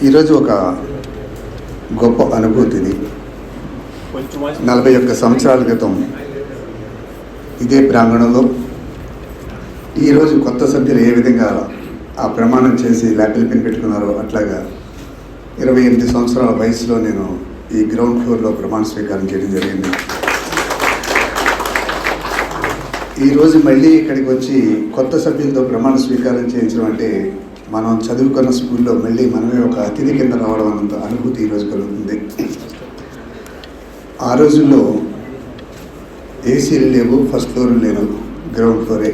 ఈరోజు ఒక గొప్ప అనుభూతిది. 41 సంవత్సరాల క్రితం ఇదే ప్రాంగణంలో ఈరోజు కొత్త సభ్యులు ఏ విధంగా ఆ ప్రమాణం చేసి ల్యాపిల్ పిన్ పెట్టుకున్నారో అట్లాగా 28 సంవత్సరాల వయసులో నేను ఈ గ్రౌండ్ ఫ్లోర్లో ప్రమాణ స్వీకారం చేయడం జరిగింది. ఈరోజు మళ్ళీ ఇక్కడికి వచ్చి కొత్త సభ్యులతో ప్రమాణ స్వీకారం చేయించడం అంటే మనం చదువుకున్న స్కూల్లో మళ్ళీ మనమే ఒక అతిథి కింద రావడం అన్నంత అనుభూతి ఈరోజు కలుగుతుంది. ఆ రోజుల్లో ఏసీలు లేవు, ఫస్ట్ ఫ్లోర్ లేవు, గ్రౌండ్ ఫ్లోరే.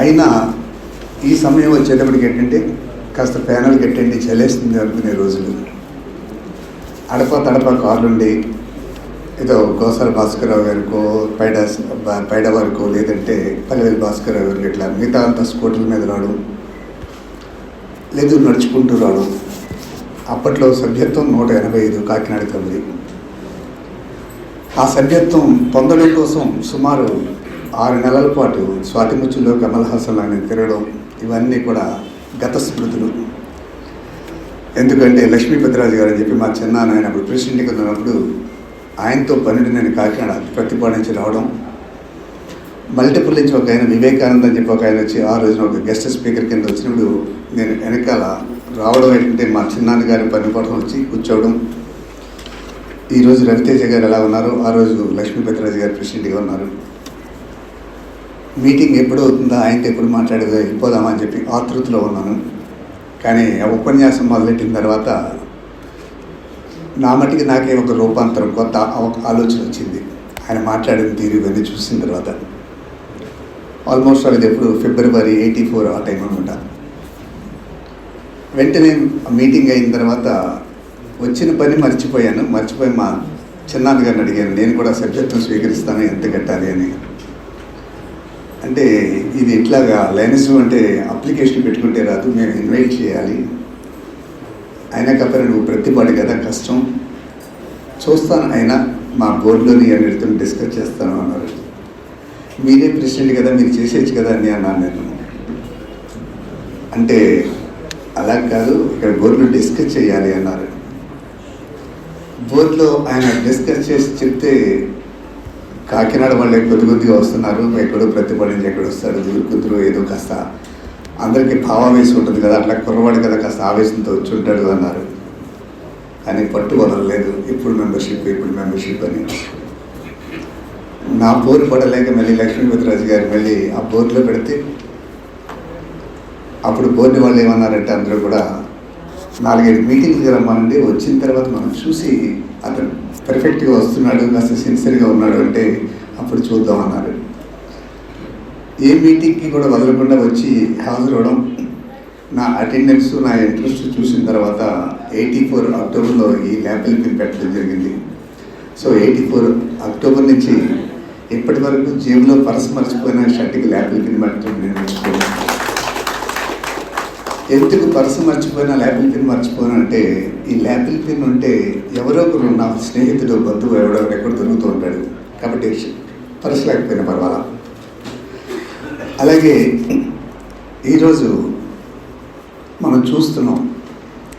అయినా ఈ సమయం వచ్చేటప్పటికి ఏంటంటే కాస్త ప్యానల్ కట్టండి చలేస్తుంది అనుకునే రోజులు. అడప కార్లుండి ఏదో గోసాల భాస్కరరావు గారికో పైడ వరకో లేదంటే పల్లెవేలు భాస్కరరావు గారికి ఇట్లా మిగతా అంతా స్కూటర్ల మీద రావడం, లేదు నడుచుకుంటూ రావడం. అప్పట్లో సభ్యత్వం 185 కాకినాడ కమిటీ. ఆ సభ్యత్వం పొందడం కోసం సుమారు 6 నెలల పాటు స్వాతిముచ్చులో కమల్ హాసన్ లాగా తిరగడం, ఇవన్నీ కూడా గత స్మృతులు. ఎందుకంటే లక్ష్మీపతిరాజు గారు అని చెప్పి మా చిన్నాన్న ఆయన అప్పుడు ప్రెసిడెంట్గా ఉన్నప్పుడు ఆయనతో పన్నెండు నేను కాకినాడ ప్రతిపాదించి రావడం. మల్టిపుల్ నుంచి ఒక ఆయన వివేకానంద అని చెప్పి ఒక ఆయన వచ్చి ఆ రోజున ఒక గెస్ట్ స్పీకర్ కింద వచ్చినప్పుడు నేను వెనకాల రావడం ఏంటంటే మా చిన్నాన్న గారి పనిపడడం వచ్చి కూర్చోవడం. ఈరోజు రవితేజ గారు ఎలా ఉన్నారు, ఆ రోజు లక్ష్మీపతిరాజు గారు ప్రెసిడెంట్గా ఉన్నారు. మీటింగ్ ఎప్పుడు అవుతుందా, ఆయనతో ఎప్పుడు మాట్లాడేదో వెళ్ళిపోదామా అని చెప్పి ఆతృతలో ఉన్నాను. కానీ ఆ ఉపన్యాసం మొదలెట్టిన తర్వాత నా మట్టికి నాకే ఒక రూపాంతరం, కొత్త ఆలోచన వచ్చింది. ఆయన మాట్లాడిన తీరు ఇవన్నీ చూసిన తర్వాత ఆల్మోస్ట్ అది ఎప్పుడు ఫిబ్రవరి 84 ఆ టైం అనమాట. వెంటనే మీటింగ్ అయిన తర్వాత వచ్చిన పని మర్చిపోయి మా చిన్నాన్నగారిని అడిగాను, నేను కూడా సభ్యత్వం స్వీకరిస్తాను, ఎంత కట్టాలి అని. అంటే ఇది ఇట్లాగా లైనసు అంటే అప్లికేషన్ పెట్టుకుంటే రాదు, మేము ఇన్వైట్ చేయాలి, అయినా కప్పని నువ్వు ప్రతిపాడు కదా, కష్టం చూస్తాను, అయినా మా బోర్డులోని అన్నిటితో డిస్కస్ చేస్తాను అన్నారు. మీరే ప్రెసిడెంట్ కదా, మీరు చేసేయచ్చు కదా అని అన్నాను నేను. అంటే అలా కాదు, ఇక్కడ బోర్డులో డిస్కస్ చేయాలి అన్నారు. బోర్డులో ఆయన డిస్కస్ చేసి చెప్తే కాకినాడ వాళ్ళే కొద్దిగా వస్తున్నారు, ఎక్కడో ప్రతిపాదించి ఎక్కడ వస్తారు, దూరుకుతురు, ఏదో కాస్త అందరికీ భావావేశం ఉంటుంది కదా, అట్లా కుర్రవాడు కదా కాస్త ఆవేశంతో వచ్చి ఉంటాడు అన్నారు. కానీ పట్టు వదలలేదు, ఇప్పుడు మెంబర్షిప్ అని. నా బోర్డు పడలేక మళ్ళీ లక్ష్మీపతిరాజు గారు మళ్ళీ ఆ బోర్డులో పెడితే అప్పుడు బోర్డు వాళ్ళు ఏమన్నారంటే అందరూ కూడా 4-5 మీటింగ్లు రమ్మనండి, వచ్చిన తర్వాత మనం చూసి అతను పర్ఫెక్ట్గా వస్తున్నాడు, కాస్త సిన్సియర్గా ఉన్నాడు అంటే అప్పుడు చూద్దాం అన్నారు. ఏ మీటింగ్కి కూడా వదలకుండా వచ్చి హాజరవడం, నా అటెండెన్స్, నా ఇంట్రెస్ట్ చూసిన తర్వాత 84 అక్టోబర్లో ఈ ల్యాపిల్ పిన్ పెట్టడం జరిగింది. సో 84 అక్టోబర్ నుంచి ఇప్పటి వరకు జేబులో పర్స్ మర్చిపోయిన షర్ట్కి ల్యాపిల్ పిన్ పెట్టడం నేను మర్చిపోయాను. ఎందుకు పర్స్ మర్చిపోయినా ల్యాపిల్ పిన్ మర్చిపోయినా అంటే ఈ ల్యాపిల్ పిన్ ఉంటే ఎవరో ఒకరు నా స్నేహితుడు, బంధువు ఎవడెవరు ఎక్కడ దొరుకుతూ ఉంటాడు కాబట్టి పర్స్ లేకపోయినా పర్వాలా. అలాగే ఈరోజు మనం చూస్తున్నాం,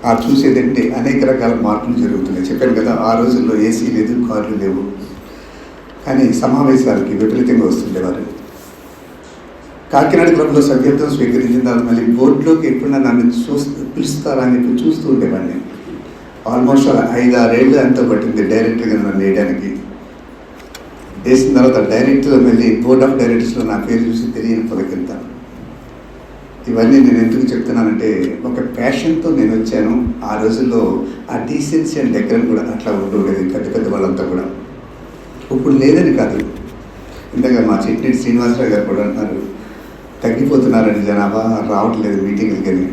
ఆ చూసేదంటే అనేక రకాల మార్పులు జరుగుతున్నాయి. చెప్పాను కదా, ఆ రోజుల్లో ఏసీ లేదు, కార్లు లేవు, కానీ సమావేశాలకి విపరీతంగా వస్తుండేవారు. కాకినాడ క్లబ్లో సభ్యత్వం స్వీకరించిన తర్వాత మళ్ళీ బోర్డులోకి ఎప్పుడు నన్ను పిలుస్తారా అని చెప్పి చూస్తూ ఉండేవాడిని. ఆల్మోస్ట్ 5-6 ఏళ్ళు ఎంతో పట్టింది డైరెక్టర్గా నన్ను వేయడానికి. వేసిన తర్వాత డైరెక్టర్ మళ్ళీ బోర్డ్ ఆఫ్ డైరెక్టర్స్లో నా పేరు చూసి తెలియని పొలకెళ్తాను. ఇవన్నీ నేను ఎందుకు చెప్తున్నానంటే ఒక ప్యాషన్తో నేను వచ్చాను. ఆ రోజుల్లో ఆ డీసెన్సీ అండ్ డెకరం కూడా అట్లా ఉండేది పెద్ద వాళ్ళంతా కూడా. ఇప్పుడు లేదని కాదు, ఇందాక మా చిట్నీటి శ్రీనివాసరావు గారు కూడా అంటున్నారు తగ్గిపోతున్నారని జనాభా, రావట్లేదు మీటింగ్లకి అని.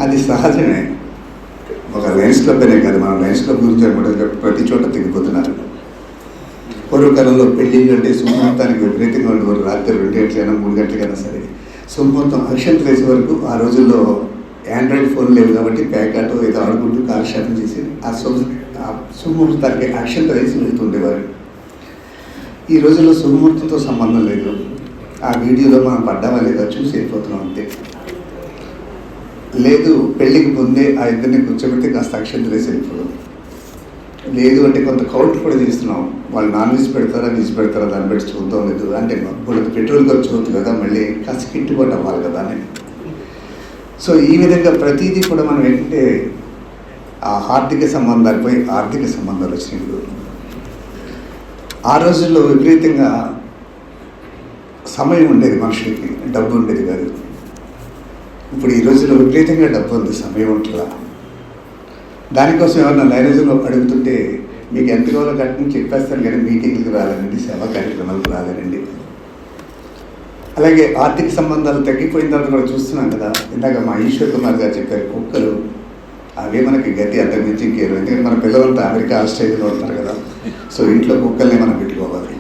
అది సహజమే, ఒక లయన్స్ క్లబ్ అనే కాదు, మనం లయన్స్ క్లబ్ గురించి కూడా ప్రతి చోట తగ్గిపోతున్నారు. పూర్వకాలంలో పెళ్ళిళ్ళు అంటే సుముహూర్తానికి విపరీతంగా ఉండేవారు. రాత్రి 2 గంటలైనా 3 గంటలకైనా సరే సుముహూర్తం అక్షంతలు వేసే వరకు. ఆ రోజుల్లో ఆండ్రాయిడ్ ఫోన్ లేవు కాబట్టి ప్యాకాటో ఏదో ఆడుకుంటూ కాలక్షేపం చేసి ఆ సుముహూర్తానికి అక్షంతలు వేసి వెళ్తుండేవారు. ఈ రోజుల్లో సుముహూర్తంతో సంబంధం లేదు, ఆ వీడియోలో మనం పడ్డామా లేదా చూసి వెళ్ళిపోతున్నాం అంతే. లేదు పెళ్ళికి ముందే ఆ ఇద్దరిని కూర్చోబెట్టి కాస్త అక్షంతలు వేసి వెళ్ళిపోవడం. లేదు అంటే కొంత కౌంటర్ కూడా చేస్తున్నాం, వాళ్ళు నాన్ వెజ్ పెడతారా వెజ్ పెడతారా దాన్ని బట్టి చూద్దాం. లేదు అంటే ఇప్పుడు పెట్రోల్ ఖర్చు అవుతుంది కదా, మళ్ళీ కాస్త గిట్టుబాటు అవ్వాలి కదా అని. సో ఈ విధంగా ప్రతిదీ కూడా మనం ఏంటంటే ఆ ఆర్థిక సంబంధాలపై ఆర్థిక సంబంధాలు వచ్చినప్పుడు ఆ రోజుల్లో విపరీతంగా సమయం ఉండేది, మనుషులకి డబ్బు ఉండేది కాదు. ఇప్పుడు ఈ రోజుల్లో విపరీతంగా డబ్బు ఉంది, సమయం ఉంటుందా. దానికోసం ఏమన్నా లైనేజ్లో అడుగుతుంటే మీకు ఎంత కావాలో కట్టని చెప్పేస్తాను, కానీ మీటింగ్లకు రాలేనండి, సేవా కార్యక్రమాలకు రాలేనండి. అలాగే ఆర్థిక సంబంధాలు తగ్గిపోయిన తర్వాత కూడా చూస్తున్నాం కదా. ఇందాక మా ఈశ్వర్ కుమార్ గారు చెప్పారు, కుక్కలు అవే మనకి గతి, అంతకుమించి ఇంకేరు. ఎందుకంటే మన పిల్లలంతా అమెరికా ఆస్ట్రేలియాలో ఉంటారు కదా, సో ఇంట్లో కుక్కల్ని మనం పెట్టుకోవాలి.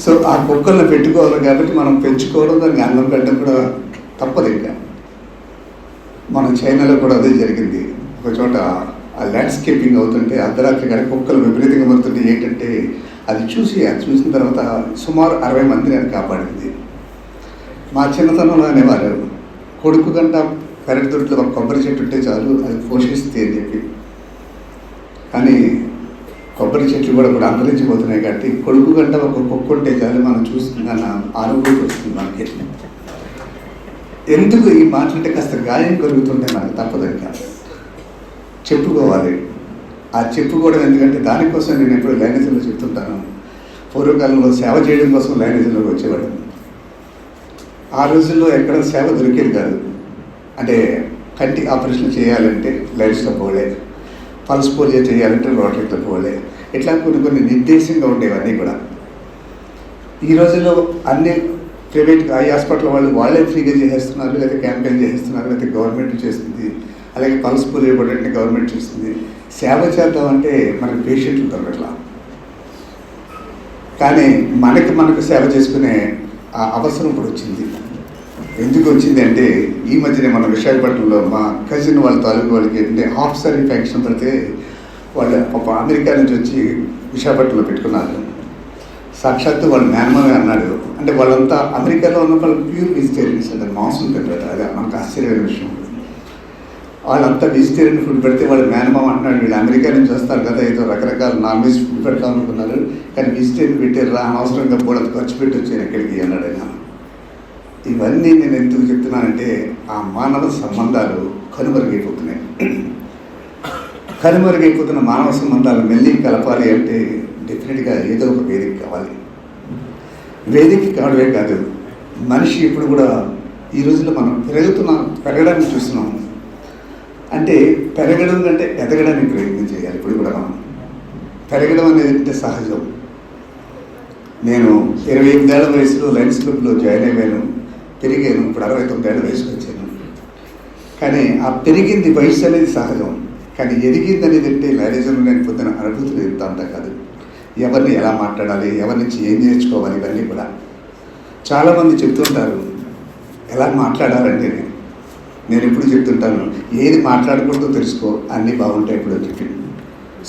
సో ఆ కుక్కల్ని పెట్టుకోవాలి కాబట్టి మనం పెంచుకోవడం, దానికి అన్నం పెట్టడం కూడా తప్పదు. ఇంకా మన చైనాలో కూడా అదే జరిగింది. ఒక చోట ఆ ల్యాండ్స్కేపింగ్ అవుతుంటే అర్ధరాత్రి కానీ కుక్కలు విపరీతంగా మరుతుంటే ఏంటంటే అది చూసిన తర్వాత సుమారు 60 మందిని అది కాపాడింది. మా చిన్నతనంలో అనేవారు, కొడుకు గంట పెరటి దొడ్లో ఒక కొబ్బరి చెట్టు ఉంటే చాలు అది పోషిస్తే అని చెప్పి. కానీ కొబ్బరి చెట్లు కూడా అంతరించిపోతున్నాయి కాబట్టి కొడుకు గంట ఒక కుక్క ఉంటే చాలు మనం చూస్తుందన్న అనుభూతి వస్తుంది మనకి. ఎందుకు ఈ మాటలంటే కాస్త గాయం కలుగుతుంటే మనకు తప్పదు, ఇంకా చెప్పుకోవాలి. ఆ చెప్పుకోవడం ఎందుకంటే దానికోసం నేను ఎప్పుడు లైనేజంలో చెప్తుంటాను. పూర్వకాలంలో సేవ చేయడం కోసం లైనేజంలోకి వచ్చేవాడు. ఆ రోజుల్లో ఎక్కడ సేవ దొరికేది కాదు. అంటే కంటి ఆపరేషన్ చేయాలంటే లైన్స్లో పోలే, పల్స్ పోలియో చేయాలంటే రోటరీతో పోలే, ఇట్లా కొన్ని నిర్దేశంగా ఉండేవన్నీ కూడా. ఈ రోజుల్లో అన్ని ప్రైవేట్ ఐ హాస్పిటల్ వాళ్ళే ఫ్రీగా చేసేస్తున్నారు, లేదా క్యాంపెయిన్ చేసేస్తున్నారు, లేదా గవర్నమెంట్ చేస్తుంది. అలాగే పల్స్ పోలియో కూడా గవర్నమెంట్ చేస్తుంది. సేవ చేద్దామంటే మనకి పేషెంట్లు దొరకట్లా. కానీ మనకు సేవ చేసుకునే ఆ అవసరం ఇప్పుడు వచ్చింది. ఎందుకు వచ్చింది అంటే ఈ మధ్యనే మన విశాఖపట్నంలో మా కజిన్ వాళ్ళ తాలూకు వాళ్ళకి ఏంటంటే హాఫ్ సార్ ఇన్ఫెక్షన్ పడితే వాళ్ళు ఒక అమెరికా నుంచి వచ్చి విశాఖపట్నంలో పెట్టుకున్నారు. సాక్షాత్తు వాళ్ళ మేనమామే అన్నాడు, అంటే వాళ్ళంతా అమెరికాలో ఉన్న వాళ్ళు ప్యూర్ వెజిటేరియన్స్, అంటే మాంసం తింటారు. అదే మనకు ఆశ్చర్యమైన విషయం. వాళ్ళంతా వెజిటేరియన్ ఫుడ్ పెడితే వాళ్ళ మేనమామ అంటున్నాడు, వీళ్ళు అమెరికా నుంచి వస్తారు కదా, ఏదో రకరకాల నాన్ వెజ్ ఫుడ్ పెడతాం అనుకున్నారు, కానీ వెజిటేరియన్ పెట్టారు రా, అనవసరంగా కూడా ఖర్చు పెట్టి వచ్చాను ఎక్కడికి అన్నాడు ఆయన. ఇవన్నీ నేను ఎందుకు చెప్తున్నానంటే ఆ మానవ సంబంధాలు కనుమరుగైపోతున్నాయి. కనుమరుగైపోతున్న మానవ సంబంధాలు మెల్లి కలపాలి అంటే డెఫినెట్గా ఏదో ఒక వేదిక కావాలి. వేదిక కావడమే కాదు, మనిషి ఇప్పుడు కూడా ఈ రోజుల్లో మనం పెరగడానికి చూస్తున్నాం. అంటే పెరగడం కంటే ఎదగడానికి ప్రయత్నం చేయాలి. ఇప్పుడు కూడా మనం పెరగడం అనేది అంటే సహజం. నేను 28 ఏళ్ల వయసులో లయన్స్ క్లబ్లో జాయిన్ అయ్యాను, పెరిగాను. ఇప్పుడు 69 ఏళ్ల వయసుకు వచ్చాను. కానీ ఆ పెరిగింది వయసు అనేది సహజం, కానీ ఎదిగింది అనేది అంటే లైనేజంలో నేను పొందిన అనుభూతులు ఎంత అంతా కాదు. ఎవరిని ఎలా మాట్లాడాలి, ఎవరి నుంచి ఏం నేర్చుకోవాలి, ఇవన్నీ కూడా చాలామంది చెప్తుంటారు. ఎలా మాట్లాడాలంటే నేను ఎప్పుడు చెప్తుంటాను, ఏది మాట్లాడకూడదో తెలుసుకో, అన్నీ బాగుంటాయి ఇప్పుడు అని చెప్పి.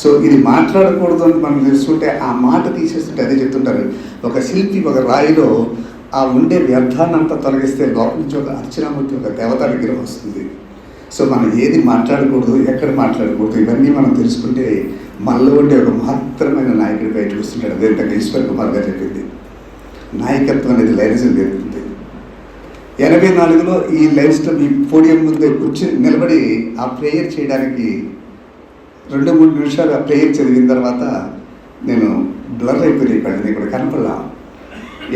సో ఇది మాట్లాడకూడదు అని మనం తెలుసుకుంటే ఆ మాట తీసేస్తుంటే అదే చెప్తుంటారు. ఒక శిల్పి ఒక రాయిలో ఆ ఉండే వ్యర్థాన్ని అంతా తొలగిస్తే లోపల నుంచి ఒక అర్చనామూర్తి, ఒక దేవతా విగ్రహం వస్తుంది. సో మనం ఏది మాట్లాడకూడదు, ఎక్కడ మాట్లాడకూడదు, ఇవన్నీ మనం తెలుసుకుంటే మనలో ఉండే ఒక మహత్తరమైన నాయకుడి బయటకు వస్తుంటాడు. అదే ఇంతగా ఈశ్వర్ కుమార్ గారు చెప్పింది, నాయకత్వం అనేది లైనేజం జరుగుతుంది. 84లో ఈ లైన్స్లో ఈ పోడియం ముందే కూర్చొని నిలబడి ఆ ప్రేయర్ చేయడానికి 2-3 నిమిషాలు ఆ ప్రేయర్ చదివిన తర్వాత నేను బ్లర్ అయిపోయి పడింది, ఇక్కడ కనపడలా.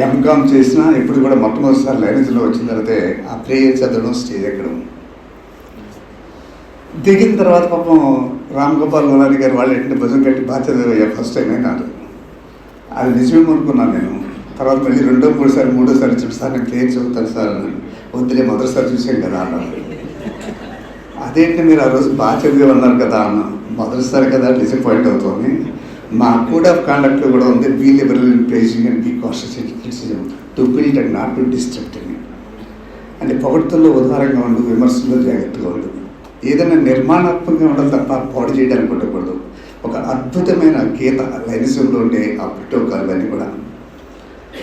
ఎంకామ్ చేసినా ఇప్పుడు కూడా మొట్టమొదటిసారి లైనేజ్లో వచ్చిన తర్వాత ఆ ప్రేయర్ చదవడం, స్టేజ్ ఎక్కడం. దిగిన తర్వాత పాపం రామ్ గోపాల్ వలారి గారు వాళ్ళు ఏంటంటే భుజం కట్టి బాగా చదివయ్యా ఫస్ట్ టైం అయినారు. అది నిజమేమో అనుకున్నాను నేను. తర్వాత మళ్ళీ 2, 3 సార్లు 3వ సారి చెప్పి సార్ నేను ప్రేయర్ చదువుతాను సార్ అన్నాను. వద్దులే మొదటిసారి చూసాం కదా అన్నారు. అదేంటి మీరు ఆ రోజు బాగా చదివేమన్నారు కదా అన్న. మొదటిసారి కదా డిసప్పాయింట్ అవుతుంది. మా కోడ్ ఆఫ్ కాండక్ట్లో కూడా ఉంది, be liberal in praising and be cautious in criticism, to build and not to destruct అని. అంటే పొగడ్తల్లో ఉదారంగా ఉండు, విమర్శల్లో జాగ్రత్తగా ఉండు. ఏదైనా నిర్మాణాత్మకంగా ఉండాలి తప్ప పాడు చేయడానికి ఉండకూడదు. ఒక అద్భుతమైన గీత లైనిజంలో ఉండే ఆ ప్రోటోకాల్ ఇవన్నీ కూడా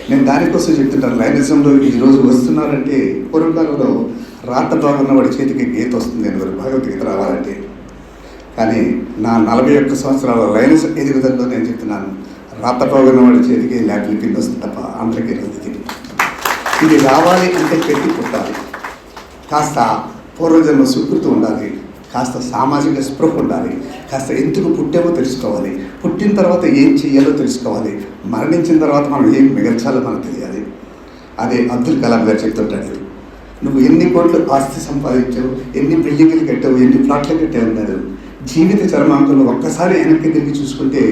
నేను దానికోసం చెప్తుంటాను. లైనిజంలో ఈరోజు వస్తున్నారంటే పూర్వకాలంలో రాత బాగున్న వాడి చేతికి గీత వస్తుంది అని భగవద్గీత రావాలంటే. కానీ నా 41 సంవత్సరాల లైన్స్ ఎదుగుదలలో నేను చెప్తున్నాను, రాత బాగున్న వాడి చేతికి ల్యాపిల్ కింద వస్తుంది తప్ప అందరికీ రాదు. ఇది రావాలి అంటే పెట్టి పుట్టాలి, కాస్త పూర్వజన్మ సుకృతి ఉండాలి, కాస్త సామాజిక స్పృహ ఉండాలి, కాస్త ఎందుకు పుట్టామో తెలుసుకోవాలి, పుట్టిన తర్వాత ఏం చేయాలో తెలుసుకోవాలి, మరణించిన తర్వాత మనం ఏం మిగల్చాలో మనకు తెలియాలి. అదే అబ్దుల్ కలాం గారు చెప్తుంటాడు, నువ్వు ఎన్ని కోట్లు ఆస్తి సంపాదించావు, ఎన్ని బిల్డింగ్లు కట్టావు, ఎన్ని ప్లాట్లు కట్టావు అన్నారు. జీవిత చర్మాంకంలో ఒక్కసారి వెనక్కి తిరిగి చూసుకుంటే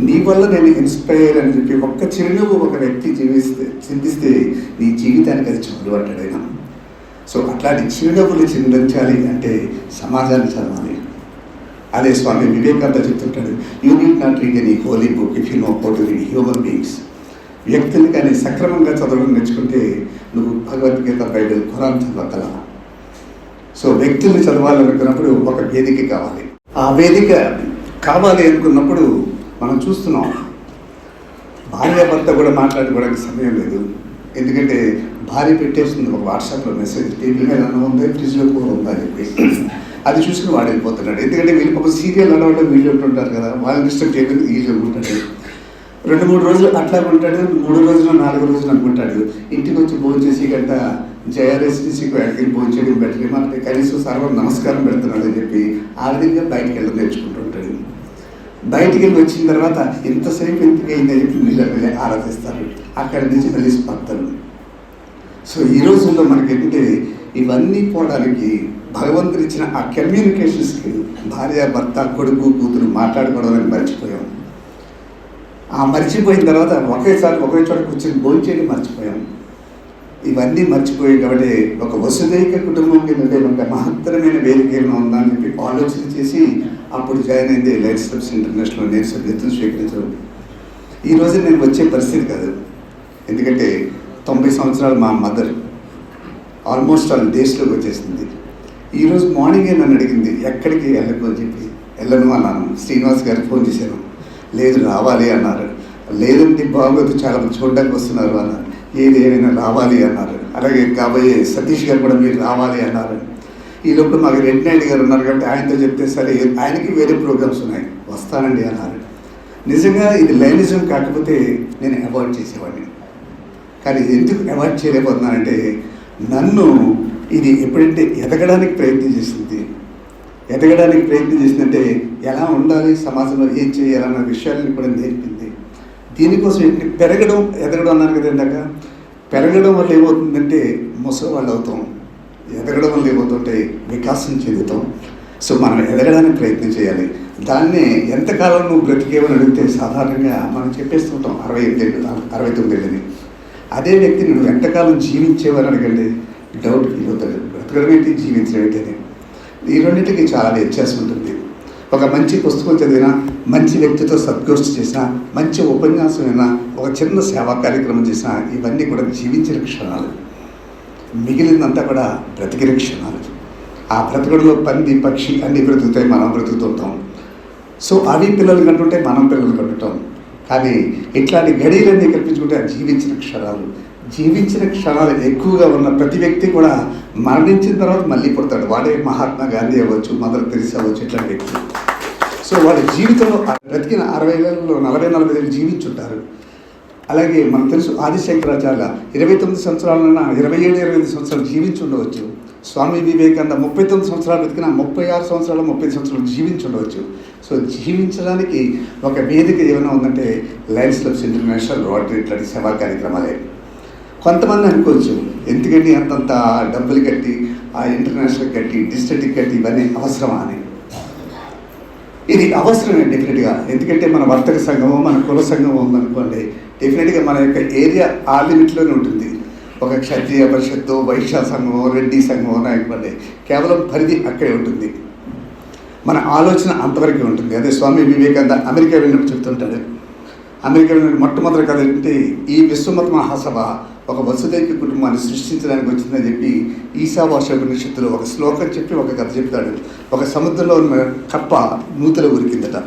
నీ వల్ల నేను ఇన్స్పైర్ అని చెప్పి ఒక్క చిరునవ్వు ఒక వ్యక్తి చింతిస్తే నీ జీవితానికి అది చాలు అంటాడు ఆయన. సో అట్లాంటి చిరునవ్వులు చిందించాలి అంటే సమాజాన్ని చదవాలి. అదే స్వామి వివేకానంద చెప్తుంటాడు, you need not read any holy book if you know how to read human beings. వ్యక్తిని కానీ సక్రమంగా చదవడం నేర్చుకుంటే నువ్వు భగవద్గీత, బైబిల్, ఖురాన్ చదవగల. సో వ్యక్తుల్ని చదవాలనుకున్నప్పుడు ఒక వేదిక కావాలి. ఆ వేదిక కావాలి అనుకున్నప్పుడు మనం చూస్తున్నాం, భార్యాభర్త కూడా మాట్లాడుకోవడానికి సమయం లేదు. ఎందుకంటే భార్య పెట్టేస్తుంది ఒక వాట్సాప్లో మెసేజ్, టీవీ మీద అన్నం ఉంది, ఫ్రిడ్జ్లో కూర ఉందా అని చెప్పి. అది చూసుకుని వాడు వెళ్ళిపోతున్నాడు. ఎందుకంటే వీళ్ళు ఒక సీరియల్ అలవాటు వీళ్ళు ఉంటుంటారు కదా, వాళ్ళని డిస్టర్బ్ చేయడానికి ఈజీగా ఉంటాడు. 2-3 రోజులు అట్లా ఉంటాడు, 3 రోజులు 4 రోజులు అనుకుంటాడు. ఇంటికి వచ్చి భోజనం చేసి గంట జేఆర్ఎస్టీసీకి ఎక్కడికి భోజనం చేయడం బెటర్, మనకి కనీసం సర్వం నమస్కారం పెడుతున్నాడు అని చెప్పి ఆ విధంగా బయటికి వెళ్ళడం నేర్చుకుంటుంటాడు. బయటికి వెళ్ళి వచ్చిన తర్వాత ఇంతసేపు ఎందుకు అయిందని చెప్పి వీళ్ళు ఆరాధిస్తారు. అక్కడి నుంచి మళ్ళీ స్పర్ధలు. సో ఈ రోజుల్లో మనకి ఏంటంటే ఇవన్నీ పోవడానికి భగవంతుడు ఇచ్చిన ఆ కమ్యూనికేషన్ స్కిల్, భార్య, భర్త, కొడుకు, కూతురు మాట్లాడుకోవడం అని మర్చిపోయాం. ఆ మర్చిపోయిన తర్వాత ఒకే చోట కూర్చొని భోజనం చేయడం మర్చిపోయాం. ఇవన్నీ మర్చిపోయాయి కాబట్టి ఒక వసుదైక కుటుంబం కింద ఒక మహత్తరమైన వేదికగా ఉందా అని చెప్పి ఆలోచన చేసి అప్పుడు జాయిన్ అయింది లైట్స్ క్లబ్స్ ఇంటర్నేషనల్. నేను సభ్యత్వం స్వీకరించడం ఈరోజు నేను వచ్చే పరిస్థితి కాదు. ఎందుకంటే 90 సంవత్సరాలు మా మదర్ ఆల్మోస్ట్ ఆల్ డేస్లోకి వచ్చేసింది. ఈరోజు మార్నింగే నన్ను అడిగింది ఎక్కడికి వెళ్ళకు అని చెప్పి. వెళ్ళను అన్నాను. శ్రీనివాస్ గారికి ఫోన్ చేశాను, లేదు రావాలి అన్నారు. లేదండి బాగోదు, చాలా మంది చూడడానికి వస్తున్నారు అన్నారు. ఏమైనా రావాలి అన్నారు. అలాగే కాబోయే సతీష్ గారు కూడా మీరు రావాలి అన్నారు. ఈ లోపల మాకు రెడ్ నాయుడు గారు ఉన్నారు కాబట్టి ఆయనతో చెప్తే సరే ఆయనకి వేరే ప్రోగ్రామ్స్ ఉన్నాయి వస్తానండి అన్నారు. నిజంగా ఇది లైనిజం కాకపోతే నేను అవాయిడ్ చేసేవాడిని. కానీ ఎందుకు అవాయిడ్ చేయలేకపోతున్నానంటే నన్ను ఇది ఎప్పుడంటే ఎదగడానికి ప్రయత్నం చేసింది. ఎదగడానికి ప్రయత్నం చేసిందంటే ఎలా ఉండాలి, సమాజంలో ఏం చేయాలన్న విషయాలను కూడా నేర్పింది. దీనికోసం పెరగడం, ఎదగడం అన్నారు కదా ఇందాక. పెరగడం వల్ల ఏమవుతుందంటే ముసలివాళ్ళు అవుతాం, ఎదగడం వల్ల ఏమవుతుంటే వికాసం చెందుతాం. సో మనం ఎదగడానికి ప్రయత్నం చేయాలి. దాన్నే ఎంతకాలం నువ్వు బ్రతికేవని అడిగితే సాధారణంగా మనం చెప్పేస్తుంటాం 68 ఏళ్ళు, 69 ఏళ్ళని. అదే వ్యక్తిని నువ్వు ఎంతకాలం జీవించేవని అడగండి, డౌట్ ఫీల్ అవుతాడు. బ్రతకడం ఏంటి, జీవించడం ఏంటి అని. ఈ రెండింటికి చాలా వ్యత్యాసం ఉంటుంది. ఒక మంచి పుస్తకం చదివినా, మంచి వ్యక్తితో సద్గోష్ఠి చేసినా, మంచి ఉపన్యాసం అయినా, ఒక చిన్న సేవా కార్యక్రమం చేసినా ఇవన్నీ కూడా జీవించిన క్షణాలు. మిగిలినంతా కూడా బ్రతికిన క్షణాలు. ఆ బ్రతకడంలో పంది, పక్షి అన్నీ బ్రతుకుతాయి, మనం బ్రతుకుతుంటాం. సో అవి పిల్లలు కంటుంటే మనం పిల్లలు కంటుంటాం. కానీ ఇట్లాంటి గడియలన్నీ కల్పించుకుంటే ఆ జీవించిన క్షణాలు. జీవించిన క్షణాలు ఎక్కువగా ఉన్న ప్రతి వ్యక్తి కూడా మరణించిన తర్వాత మళ్ళీ పుడతాడు. వాడే మహాత్మా గాంధీ అవ్వచ్చు, మదర్ తెరిసా అవ్వచ్చు, ఇట్లాంటి వ్యక్తి. సో వాళ్ళ జీవితంలో బ్రతికిన 60 ఏళ్ళలో 40-45 ఏళ్ళు జీవించుంటారు. అలాగే మనకు తెలుసు ఆదిశంకరాచార్య 29 సంవత్సరాలన్నా 27-28 సంవత్సరాలు జీవించి ఉండవచ్చు. స్వామి వివేకానంద 39 సంవత్సరాలు బ్రతికిన 36 సంవత్సరాలు 30 సంవత్సరాలు జీవించి ఉండవచ్చు. సో జీవించడానికి ఒక వేదిక ఏమైనా ఉందంటే లయన్స్ క్లబ్స్ ఇంటర్నేషనల్, రోటరీ ఇట్లాంటి సేవా కార్యక్రమాలే. కొంతమంది అనుకోవచ్చు ఎందుకంటే అంతంత డబ్బులు కట్టి, ఆ ఇంటర్నేషనల్ కట్టి, డిస్ట్రిక్ట్ కట్టి ఇవన్నీ అవసరమా అని. ఇది అవసరమే డెఫినెట్గా. ఎందుకంటే మన వర్తక సంఘము, మన కుల సంఘము ఉందనుకోండి, డెఫినెట్గా మన యొక్క ఏరియా ఆ లిమిట్లోనే ఉంటుంది. ఒక క్షత్రియ పరిషత్తు, వైశ్య సంఘము, రెడ్డి సంఘము అనుకోండి, కేవలం పరిధి అక్కడే ఉంటుంది. మన ఆలోచన అంతవరకే ఉంటుంది. అదే స్వామి వివేకానంద అమెరికా వెళ్ళినప్పుడు చెప్తుంటాడు. అమెరికా వెళ్ళినప్పుడు మొట్టమొదటి కథ ఏంటంటే ఈ విశ్వమత మహాసభ ఒక వసుదైక కుటుంబాన్ని సృష్టించడానికి వచ్చిందని చెప్పి ఈశావాస్యోపనిషత్తులో ఒక శ్లోకం చెప్పి ఒక కథ చెప్తాడు. ఒక సముద్రంలో ఉన్న కప్ప నూతిలో ఉరికిందట.